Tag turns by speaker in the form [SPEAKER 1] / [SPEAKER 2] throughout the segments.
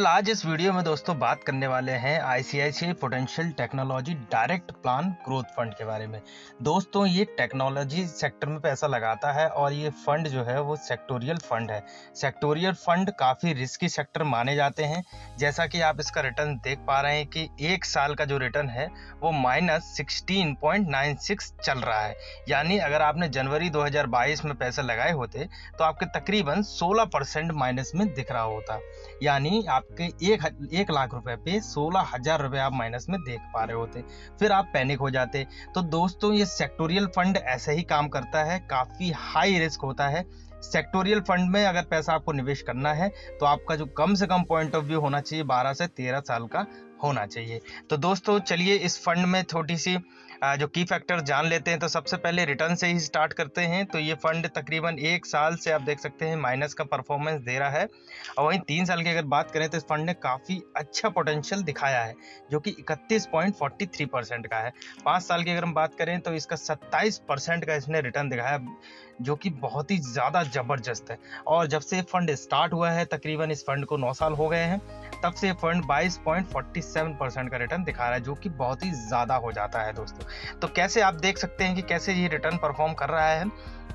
[SPEAKER 1] आज इस वीडियो में दोस्तों बात करने वाले हैं ICICI potential technology direct plan growth fund के बारे में। दोस्तों ये टेक्नोलॉजी सेक्टर में पैसा लगाता है और ये फंड जो है वो सेक्टोरियल फंड है। सेक्टोरियल फंड काफ़ी रिस्की सेक्टर माने जाते हैं। जैसा कि आप इसका रिटर्न देख पा रहे हैं कि एक साल का जो रिटर्न है वो -16.96 चल रहा है। यानी अगर आपने जनवरी 2022 में पैसे लगाए होते तो आपके तकरीबन 16% माइनस में दिख रहा होता। यानी आपके एक लाख रुपए पे 16,000 रुपए आप माइनस में देख पा रहे होते, फिर आप पैनिक हो जाते। तो दोस्तों ये सेक्टोरियल फंड ऐसे ही काम करता है, काफ़ी हाई रिस्क होता है। सेक्टोरियल फंड में अगर पैसा आपको निवेश करना है तो आपका जो कम से कम पॉइंट ऑफ व्यू होना चाहिए 12 से 13 साल का होना चाहिए। तो दोस्तों चलिए इस फंड में थोड़ी सी जो की फैक्टर जान लेते हैं। तो सबसे पहले रिटर्न से ही स्टार्ट करते हैं। तो ये फंड तकरीबन एक साल से आप देख सकते हैं माइनस का परफॉर्मेंस दे रहा है। और वहीं 3 साल की अगर बात करें तो इस फंड ने काफ़ी अच्छा पोटेंशियल दिखाया है जो कि 31.43% का है। 5 साल की अगर हम बात करें तो इसका 27% का इसने रिटर्न दिखाया, जो कि बहुत ही ज़्यादा ज़बरदस्त है। और जब से फंड स्टार्ट हुआ है, तकरीबन इस फंड को 9 साल हो गए हैं, तब से फंड 22.47% का रिटर्न दिखा रहा है, जो कि बहुत ही ज़्यादा हो जाता है दोस्तों। तो कैसे आप देख सकते हैं कि कैसे ये रिटर्न परफॉर्म कर रहा है।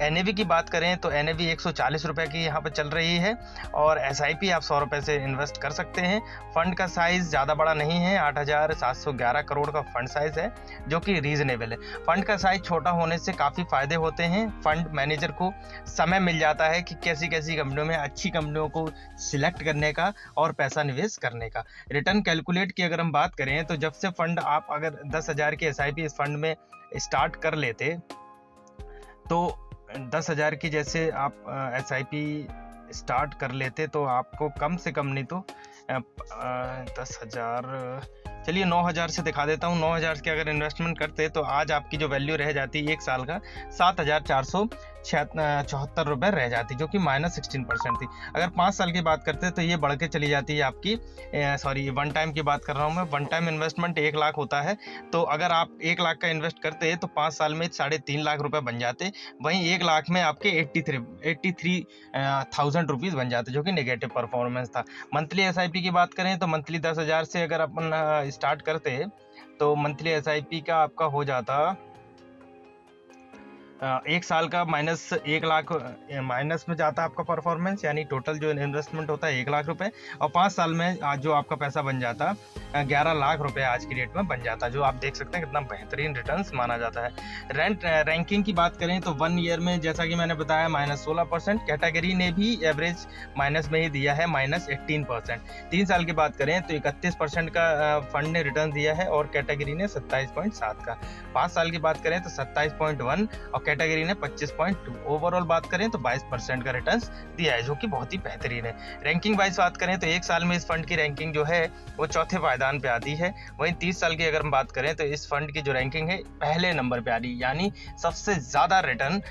[SPEAKER 1] एनएवी की बात करें तो एनएवी 140 रुपये की यहाँ पर चल रही है और एसआईपी आप 100 रुपये से इन्वेस्ट कर सकते हैं। फंड का साइज़ ज़्यादा बड़ा नहीं है, 8,711 करोड़ का फंड साइज़ है, जो कि रीजनेबल है। फंड का साइज़ छोटा होने से काफ़ी फ़ायदे होते हैं। फंड मैनेजर को समय मिल जाता है कि कैसी कैसी कंपनियों में अच्छी कंपनियों को सिलेक्ट करने का और पैसा निवेश करने का। रिटर्न कैलकुलेट की अगर हम बात करें तो जब से फंड आप अगर 10,000 की एसआईपी इस फंड में स्टार्ट कर लेते तो 10,000 की जैसे आप एसआईपी स्टार्ट कर लेते तो आपको कम से कम नहीं तो 10,000, चलिए 9,000 से दिखा देता हूँ। 9,000 की अगर इन्वेस्टमेंट करते तो आज आपकी जो वैल्यू रह जाती एक साल का 7,474 रुपये रह जाती, जो कि -16% थी। अगर 5 साल की बात करते तो ये बढ़ के चली जाती है आपकी, सॉरी वन टाइम की बात कर रहा हूँ मैं। वन टाइम इन्वेस्टमेंट 1 लाख होता है, तो अगर आप 1 लाख का इन्वेस्ट करते तो 5 साल में 3.5 लाख रुपये बन जाते। वहीं 1 लाख में आपके 83,000 रुपीज़ बन जाते, जो कि नेगेटिव परफॉर्मेंस था। मंथली एसआईपी की बात करें तो मंथली 10,000 से अगर अपन स्टार्ट करते तो मंथली एसआईपी का आपका हो जाता एक साल का -1 लाख माइनस में जाता आपका परफॉर्मेंस, यानी टोटल जो इन्वेस्टमेंट होता है 1 लाख रुपए, और 5 साल में आज जो आपका पैसा बन जाता 11 लाख रुपए आज की डेट में बन जाता, जो आप देख सकते हैं कितना बेहतरीन रिटर्न्स माना जाता है। रैंकिंग की बात करें तो 1 ईयर में जैसा कि मैंने बताया -16%, कैटेगरी ने भी एवरेज माइनस में ही दिया है -18%। 3 साल की बात करें तो 31% का फंड ने रिटर्न दिया है और कैटेगरी ने 27.7 का। 5 साल की बात करें तो 27.1 और कैटेगरी ने 25.2। ओवरऑल बात करें तो 22% का रिटर्न्स दिया है, जो कि बहुत ही बेहतरीन है। रैंकिंग वाइज बात करें तो एक साल में इस फंड की रैंकिंग जो है वो चौथे पायदान पे आती है। वहीं 30 साल की अगर हम बात करें तो इस फंड की जो रैंकिंग है पहले नंबर पे आ रही, यानी सबसे ज़्यादा रिटर्न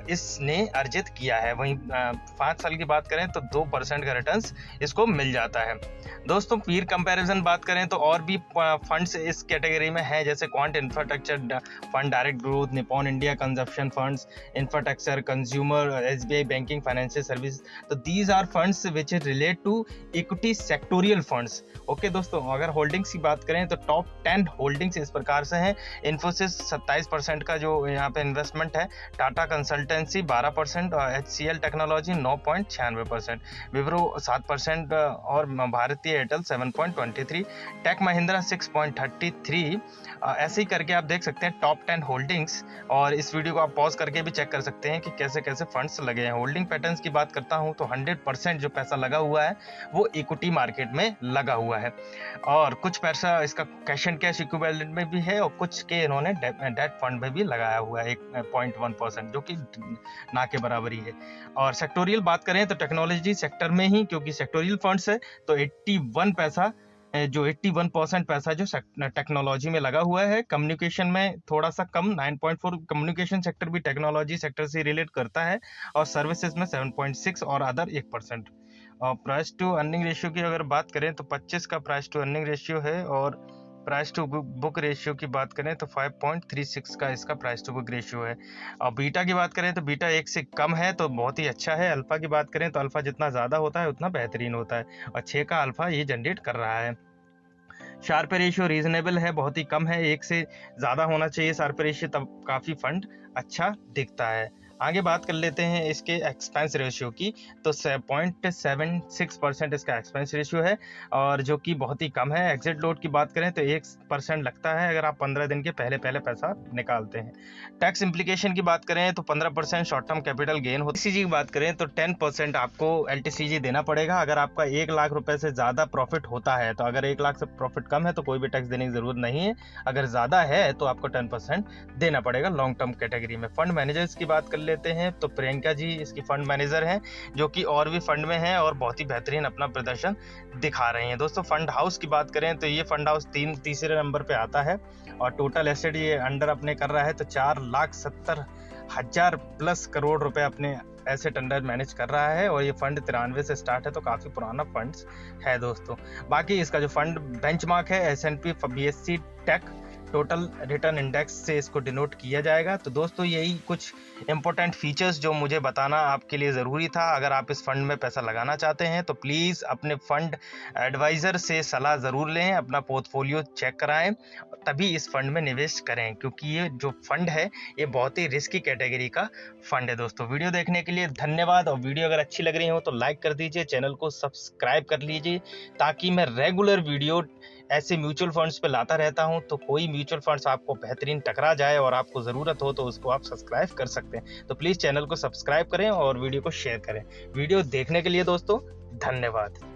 [SPEAKER 1] इसने अर्जित किया है। वहीं 5 साल की बात करें तो 2% का रिटर्न्स इसको मिल जाता है। दोस्तों पीर कंपैरिजन बात करें तो और भी फंड्स इस कैटेगरी में है, जैसे Quant infrastructure fund, direct growth, Nippon India consumption funds, infrastructure, consumer, SBI banking financial service. तो these are funds which relate to equity sectoral funds. Okay दोस्तों, अगर होल्डिंग्स की बात करें तो टॉप 10 होल्डिंग्स इस प्रकार से हैं। इन्फोसिस 27% का जो यहाँ पे इन्वेस्टमेंट है, टाटा कंसल्टेंसी 12% और HCL टेक्नोलॉजी 9.96%, विप्रो 7% और भारतीय एयरटेल 7.23, टेक महिंद्रा 6.33। ऐसे ही करके आप देख सकते हैं टॉप 10 होल्डिंग्स, और इस वीडियो को आप पॉज करके भी चेक कर सकते हैं कि कैसे कैसे फंड्स लगे हैं। होल्डिंग पैटर्न्स की बात करता हूं तो 100% जो पैसा लगा हुआ है वो इक्विटी मार्केट में लगा हुआ है, और कुछ पैसा इसका कैश एंड कैश इक्विवेलेंट में भी है, और कुछ के इन्होंने डेट फंड में भी लगाया हुआ है 1.1%, जो कि ना के बराबरी है। और सेक्टोरियल बात करें तो टेक्नोलॉजी सेक्टर में ही, क्योंकि सेक्टोरियल फंड्स है तो 81% पैसा जो टेक्नोलॉजी में लगा हुआ है। कम्युनिकेशन में थोड़ा सा कम 9.4, कम्युनिकेशन सेक्टर भी टेक्नोलॉजी सेक्टर से रिलेट करता है, और सर्विसेज में 7.6 और अदर 1%। और प्राइस टू अर्निंग रेशियो की अगर बात करें तो 25 का प्राइस टू अर्निंग रेशियो है, और प्राइस टू बुक रेशियो की बात करें तो 5.36 का इसका प्राइस टू बुक रेशियो है। और बीटा की बात करें तो बीटा 1 से कम है तो बहुत ही अच्छा है। अल्फा की बात करें तो अल्फा जितना ज़्यादा होता है उतना बेहतरीन होता है, और 6 का अल्फा ये जनरेट कर रहा है। शार्प रेशियो रीजनेबल है, बहुत ही कम है, 1 से ज़्यादा होना चाहिए शार्प रेशियो, तब काफ़ी फंड अच्छा दिखता है। आगे बात कर लेते हैं इसके एक्सपेंस रेशियो की, तो 0.76% इसका एक्सपेंस रेशियो है, और जो कि बहुत ही कम है। एग्जिट लोड की बात करें तो 1% लगता है अगर आप 15 दिन के पहले पैसा निकालते हैं। टैक्स इम्प्लीकेशन की बात करें तो 15% शॉर्ट टर्म कैपिटल गेन होता है। एलटीसीजी की बात करें तो 10% आपको एलटीसीजी देना पड़ेगा अगर आपका 1 लाख रुपए से ज़्यादा प्रॉफिट होता है। तो अगर 1 लाख से प्रॉफिट कम है तो कोई भी टैक्स देने की ज़रूरत नहीं है, अगर ज़्यादा है तो आपको 10% देना पड़ेगा लॉन्ग टर्म कैटेगरी में। फंड मैनेजर्स की बात कर लेते हैं तो प्रियंका जी इसकी फंड मैनेजर हैं, जो कि और भी फंड में हैं और बहुत ही बेहतरीन अपना प्रदर्शन दिखा रहे हैं। दोस्तों फंड हाउस की बात करें तो ये फंड हाउस तीसरे नंबर पे आता है, और टोटल एसेट ये अंडर अपने कर रहा है तो 4,70,000 प्लस करोड़ रुपए अपने एसेट अंडर मैनेज कर रहा है, और ये फंड 93 से स्टार्ट है तो काफ़ी पुराना फंड्स है दोस्तों। बाकी इसका जो फंड बेंचमार्क है S&P BSE tech total return index से इसको डिनोट किया जाएगा। तो दोस्तों यही कुछ इंपॉर्टेंट फीचर्स जो मुझे बताना आपके लिए ज़रूरी था। अगर आप इस फंड में पैसा लगाना चाहते हैं तो प्लीज़ अपने फंड एडवाइज़र से सलाह ज़रूर लें, अपना पोर्टफोलियो चेक कराएं, तभी इस फंड में निवेश करें, क्योंकि ये जो फंड है ये बहुत ही रिस्की कैटेगरी का फंड है। दोस्तों वीडियो देखने के लिए धन्यवाद, और वीडियो अगर अच्छी लग रही हो तो लाइक कर दीजिए, चैनल को सब्सक्राइब कर लीजिए, ताकि मैं रेगुलर वीडियो ऐसे म्यूचुअल फंड्स पे लाता रहता हूं। तो कोई म्यूचुअल फंड्स आपको बेहतरीन टकरा जाए और आपको ज़रूरत हो तो उसको आप सब्सक्राइब कर सकते हैं। तो प्लीज़ चैनल को सब्सक्राइब करें और वीडियो को शेयर करें। वीडियो देखने के लिए दोस्तों धन्यवाद।